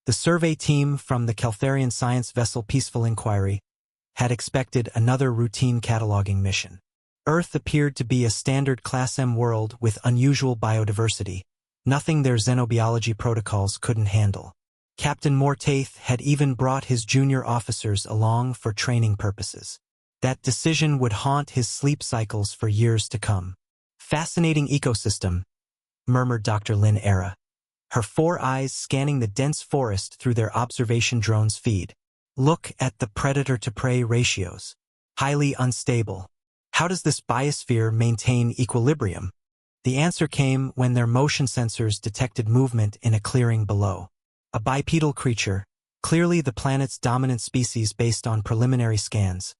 The survey team from the Caltharian science vessel Peaceful Inquiry had expected another routine cataloging mission. Earth appeared to be a standard Class M world with unusual biodiversity, nothing their xenobiology protocols couldn't handle. Captain Mortaith had even brought his junior officers along for training purposes. That decision would haunt his sleep cycles for years to come. Fascinating ecosystem, murmured Dr. Lynn Era, her 4 eyes scanning the dense forest through their observation drone's feed. Look at the predator-to-prey ratios. Highly unstable. How does this biosphere maintain equilibrium? The answer came when their motion sensors detected movement in a clearing below. A bipedal creature, clearly the planet's dominant species based on preliminary scans,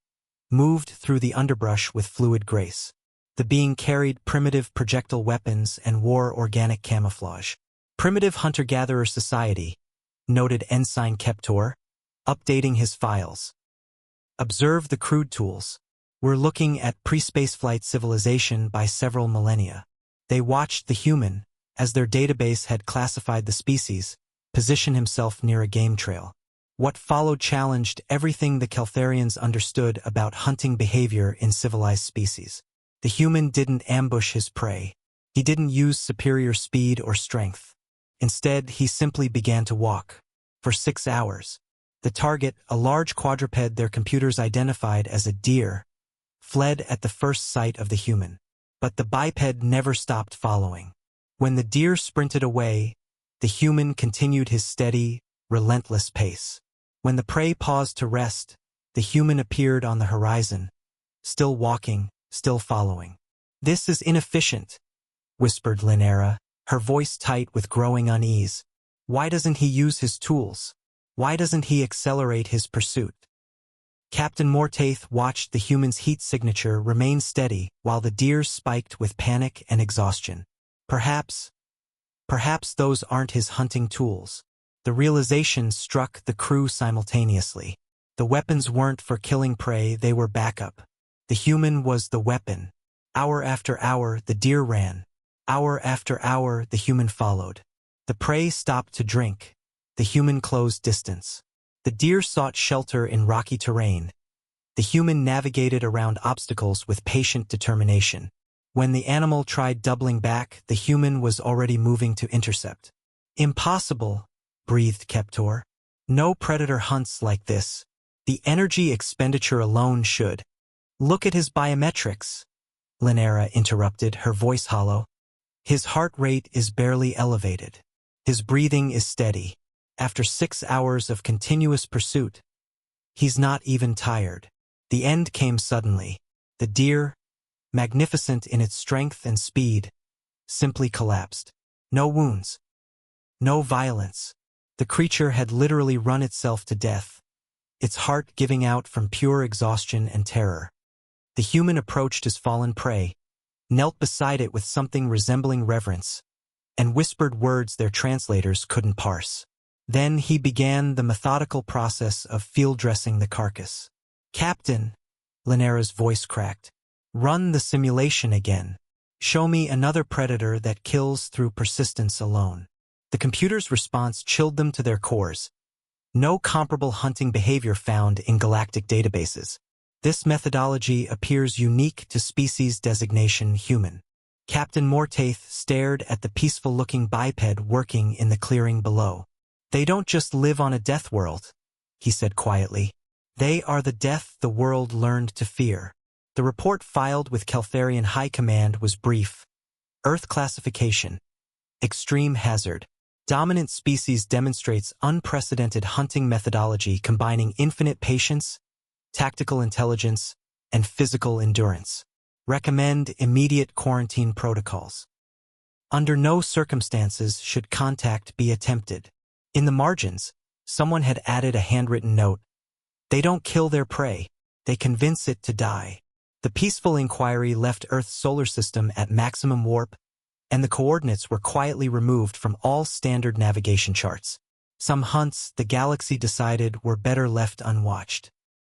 moved through the underbrush with fluid grace. The being carried primitive projectile weapons and wore organic camouflage. Primitive hunter-gatherer society, noted Ensign Keptor, updating his files. Observe the crude tools. We're looking at pre-spaceflight civilization by several millennia. They watched the human, as their database had classified the species, position himself near a game trail. What followed challenged everything the Caltharians understood about hunting behavior in civilized species. The human didn't ambush his prey. He didn't use superior speed or strength. Instead, he simply began to walk. For 6 hours. The target, a large quadruped their computers identified as a deer, fled at the first sight of the human. But the biped never stopped following. When the deer sprinted away, the human continued his steady, relentless pace. When the prey paused to rest, the human appeared on the horizon, still walking, still following. "This is inefficient," whispered Linera, her voice tight with growing unease. "Why doesn't he use his tools? Why doesn't he accelerate his pursuit?" Captain Mortaith watched the human's heat signature remain steady while the deers spiked with panic and exhaustion. Perhaps those aren't his hunting tools. The realization struck the crew simultaneously. The weapons weren't for killing prey, they were backup. The human was the weapon. Hour after hour, the deer ran. Hour after hour, the human followed. The prey stopped to drink. The human closed distance. The deer sought shelter in rocky terrain. The human navigated around obstacles with patient determination. When the animal tried doubling back, the human was already moving to intercept. "Impossible," breathed Keptor. "No predator hunts like this. The energy expenditure alone should." "Look at his biometrics," Linera interrupted, her voice hollow. "His heart rate is barely elevated. His breathing is steady. After 6 hours of continuous pursuit, he's not even tired." The end came suddenly. The deer, magnificent in its strength and speed, simply collapsed. No wounds. No violence. The creature had literally run itself to death, its heart giving out from pure exhaustion and terror. The human approached his fallen prey, knelt beside it with something resembling reverence, and whispered words their translators couldn't parse. Then he began the methodical process of field dressing the carcass. "Captain," Linera's voice cracked, "run the simulation again. Show me another predator that kills through persistence alone." The computer's response chilled them to their cores. No comparable hunting behavior found in galactic databases. This methodology appears unique to species designation human. Captain Mortaith stared at the peaceful-looking biped working in the clearing below. "They don't just live on a death world," he said quietly. "They are the death the world learned to fear." The report filed with Caltharian High Command was brief. Earth classification. Extreme hazard. Dominant species demonstrates unprecedented hunting methodology combining infinite patience, tactical intelligence, and physical endurance. Recommend immediate quarantine protocols. Under no circumstances should contact be attempted. In the margins, someone had added a handwritten note. They don't kill their prey, they convince it to die. The Peaceful Inquiry left Earth's solar system at maximum warp, and the coordinates were quietly removed from all standard navigation charts. Some hunts, the galaxy decided, were better left unwatched.